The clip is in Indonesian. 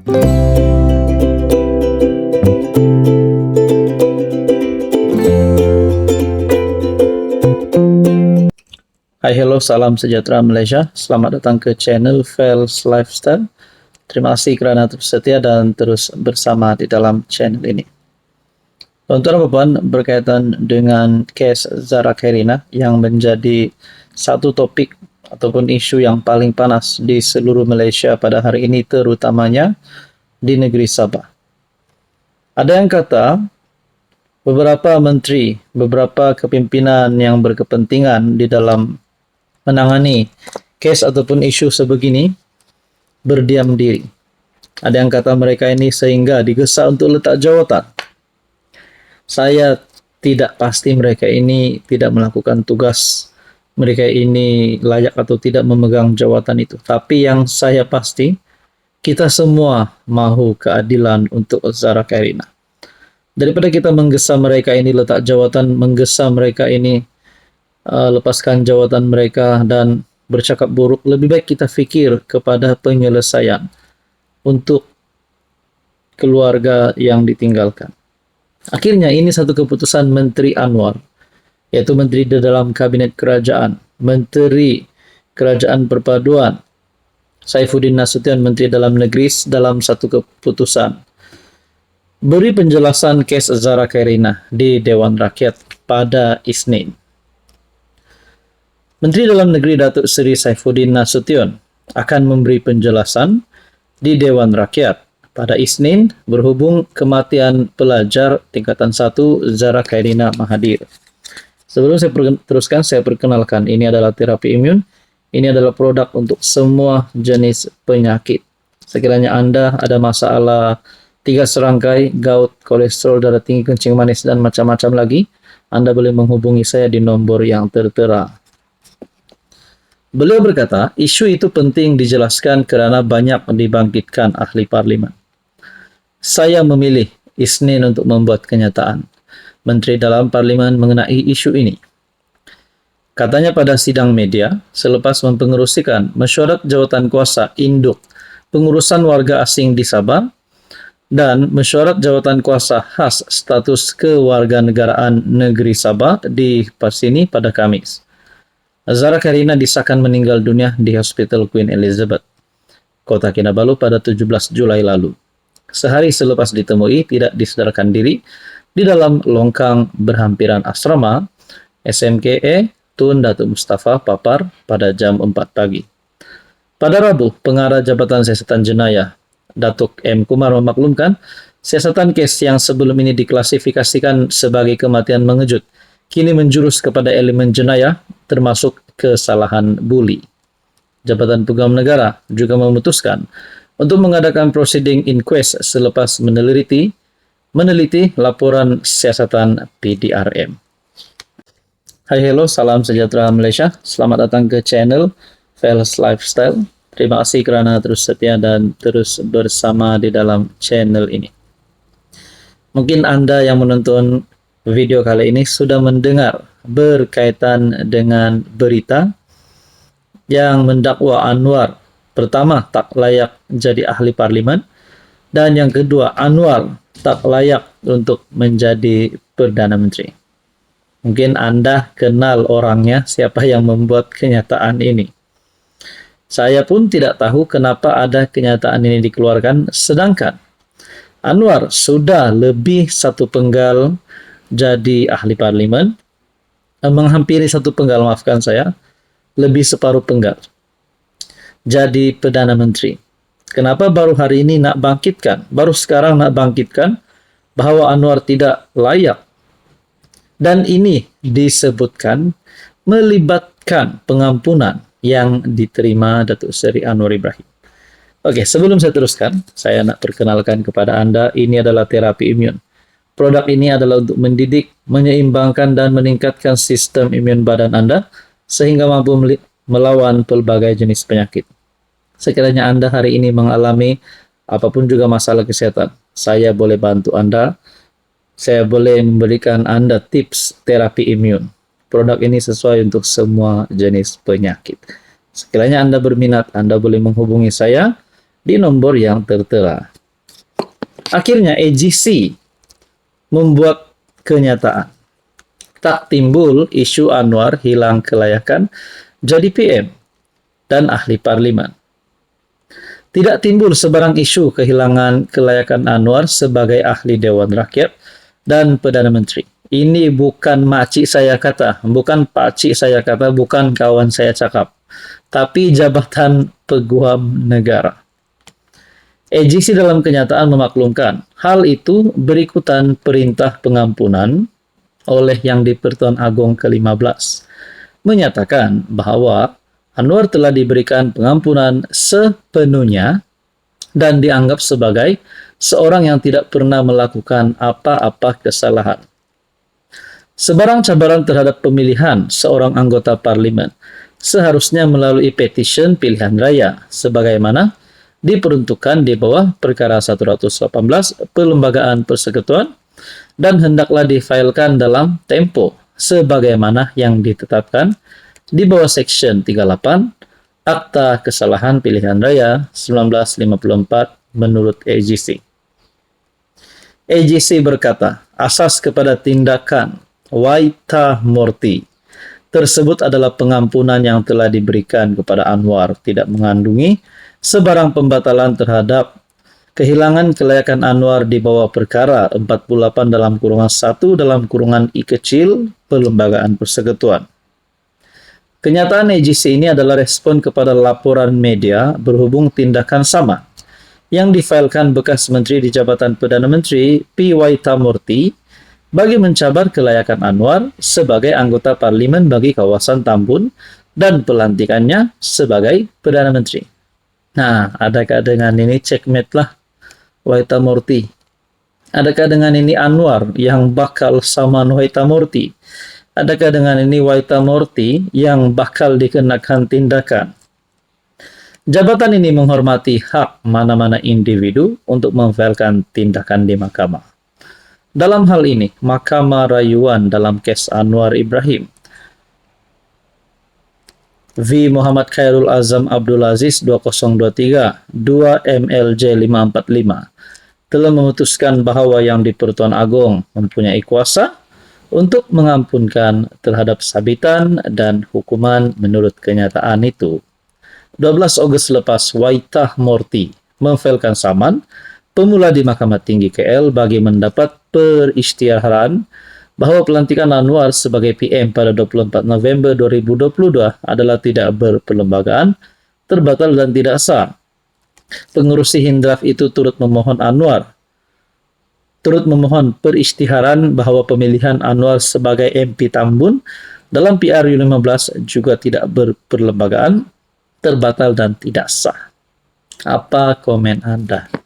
Hai, hello, salam sejahtera Malaysia. Selamat datang ke channel Fels Lifestyle. Terima kasih kerana terus setia dan terus bersama di dalam channel ini. Tuan-tuan dan puan, berkaitan dengan kes Zara Khairina yang menjadi satu topik ataupun isu yang paling panas di seluruh Malaysia pada hari ini, terutamanya di negeri Sabah. Ada yang kata beberapa menteri, beberapa kepimpinan yang berkepentingan di dalam menangani kes ataupun isu sebegini berdiam diri. Ada yang kata mereka ini sehingga digesa untuk letak jawatan. Saya tidak pasti mereka ini tidak melakukan tugas, mereka ini layak atau tidak memegang jawatan itu. Tapi yang saya pasti, kita semua mahu keadilan untuk Zara Khairina. Daripada kita menggesa mereka ini letak jawatan, menggesa mereka ini lepaskan jawatan mereka dan bercakap buruk, lebih baik kita fikir kepada penyelesaian untuk keluarga yang ditinggalkan. Akhirnya ini satu keputusan Menteri Anwar, yaitu menteri di dalam kabinet kerajaan, Menteri Kerajaan Perpaduan Saifuddin Nasution, Menteri Dalam Negeri, dalam satu keputusan beri penjelasan kes Zara Khairina di Dewan Rakyat pada Isnin. Menteri Dalam Negeri Datuk Seri Saifuddin Nasution akan memberi penjelasan di Dewan Rakyat pada Isnin berhubung kematian pelajar tingkatan 1 Zara Khairina Mahathir. Sebelum saya teruskan, saya perkenalkan, ini adalah terapi imun. Ini adalah produk untuk semua jenis penyakit. Sekiranya Anda ada masalah 3 serangkai, gout, kolesterol, darah tinggi, kencing manis, dan macam-macam lagi, Anda boleh menghubungi saya di nombor yang tertera. Beliau berkata, isu itu penting dijelaskan kerana banyak dibangkitkan ahli parlimen. Saya memilih Isnin untuk membuat kenyataan Menteri Dalam Parlimen mengenai isu ini. Katanya pada sidang media, selepas mempengerusikan mesyuarat jawatan kuasa induk pengurusan warga asing di Sabah dan mesyuarat jawatan kuasa khas status kewarganegaraan negeri Sabah di Parsini pada Khamis. Zara Khairina disahkan meninggal dunia di Hospital Queen Elizabeth, Kota Kinabalu pada 17 Julai lalu. Sehari selepas ditemui tidak disedarkan diri di dalam longkang berhampiran asrama SMKE Tun Datuk Mustafa Papar pada jam 4 pagi. Pada Rabu, Pengarah Jabatan Siasatan Jenayah Datuk M. Kumar memaklumkan siasatan kes yang sebelum ini diklasifikasikan sebagai kematian mengejut kini menjurus kepada elemen jenayah termasuk kesalahan buli. Jabatan Pegawai Negara juga memutuskan untuk mengadakan proceeding inquest selepas meneliti laporan siasatan PDRM. Hai, hello, salam sejahtera Malaysia. Selamat datang ke channel Fels Lifestyle. Terima kasih kerana terus setia dan terus bersama di dalam channel ini. Mungkin Anda yang menonton video kali ini sudah mendengar berkaitan dengan berita yang mendakwa Anwar, pertama, tak layak jadi ahli parlimen, dan yang kedua, Anwar tak layak untuk menjadi Perdana Menteri. Mungkin Anda kenal orangnya, siapa yang membuat kenyataan ini. Saya pun tidak tahu kenapa ada kenyataan ini dikeluarkan, sedangkan Anwar sudah lebih satu penggal jadi ahli parlimen, menghampiri satu penggal, maafkan saya, lebih separuh penggal jadi Perdana Menteri. Kenapa baru hari ini nak bangkitkan, baru sekarang nak bangkitkan bahawa Anwar tidak layak? Dan ini disebutkan melibatkan pengampunan yang diterima Datuk Seri Anwar Ibrahim. Oke, sebelum saya teruskan, saya nak perkenalkan kepada Anda, ini adalah terapi imun. Produk ini adalah untuk mendidik, menyeimbangkan dan meningkatkan sistem imun badan Anda sehingga mampu melawan pelbagai jenis penyakit. Sekiranya Anda hari ini mengalami apapun juga masalah kesehatan, saya boleh bantu Anda. Saya boleh memberikan Anda tips terapi imun. Produk ini sesuai untuk semua jenis penyakit. Sekiranya Anda berminat, Anda boleh menghubungi saya di nombor yang tertera. Akhirnya AGC membuat kenyataan. Tak timbul isu Anwar hilang kelayakan jadi PM dan ahli parlimen. Tidak timbul sebarang isu kehilangan kelayakan Anwar sebagai ahli Dewan Rakyat dan Perdana Menteri. Ini bukan makcik saya kata, bukan pakcik saya kata, bukan kawan saya cakap, tapi jabatan peguam negara. AGC dalam kenyataan memaklumkan hal itu berikutan perintah pengampunan oleh Yang di-Pertuan Agong ke-15 menyatakan bahwa Anwar telah diberikan pengampunan sepenuhnya dan dianggap sebagai seorang yang tidak pernah melakukan apa-apa kesalahan. Sebarang cabaran terhadap pemilihan seorang anggota parlimen seharusnya melalui petition pilihan raya sebagaimana diperuntukkan di bawah perkara 118 Perlembagaan Persekutuan dan hendaklah difailkan dalam tempo sebagaimana yang ditetapkan di bawah Section 38 Akta Kesalahan Pilihan Raya 1954 menurut AGC. AGC berkata, asas kepada tindakan Waita Morti tersebut adalah pengampunan yang telah diberikan kepada Anwar tidak mengandungi sebarang pembatalan terhadap kehilangan kelayakan Anwar di bawah perkara 48 dalam kurungan 1 dalam kurungan I kecil Perlembagaan Persekutuan. Kenyataan AGC ini adalah respon kepada laporan media berhubung tindakan sama yang difailkan bekas Menteri di Jabatan Perdana Menteri P. Waita Morti bagi mencabar kelayakan Anwar sebagai anggota parlimen bagi kawasan Tambun dan pelantikannya sebagai Perdana Menteri. Nah, adakah dengan ini checkmate lah Waita Morti? Adakah dengan ini Anwar yang bakal sama Waita Morti? Adakah dengan ini Waita Morti yang bakal dikenakan tindakan? Jabatan ini menghormati hak mana-mana individu untuk memfailkan tindakan di mahkamah. Dalam hal ini, Mahkamah Rayuan dalam kes Anwar Ibrahim v. Muhammad Khairul Azam Abdul Aziz 2023 2 MLJ 545 telah memutuskan bahwa Yang di-Pertuan Agong mempunyai kuasa untuk mengampunkan terhadap sabitan dan hukuman menurut kenyataan itu. 12 Ogos lepas, Waita Morti memfailkan saman pemula di Mahkamah Tinggi KL bagi mendapat peristiharan bahwa pelantikan Anwar sebagai PM pada 24 November 2022 adalah tidak berperlembagaan, terbatal dan tidak sah. Pengurusi Hindraf itu turut memohon peristiharan bahwa pemilihan Anwar sebagai MP Tambun dalam PRU 15 juga tidak berperlembagaan, terbatal dan tidak sah. Apa komen Anda?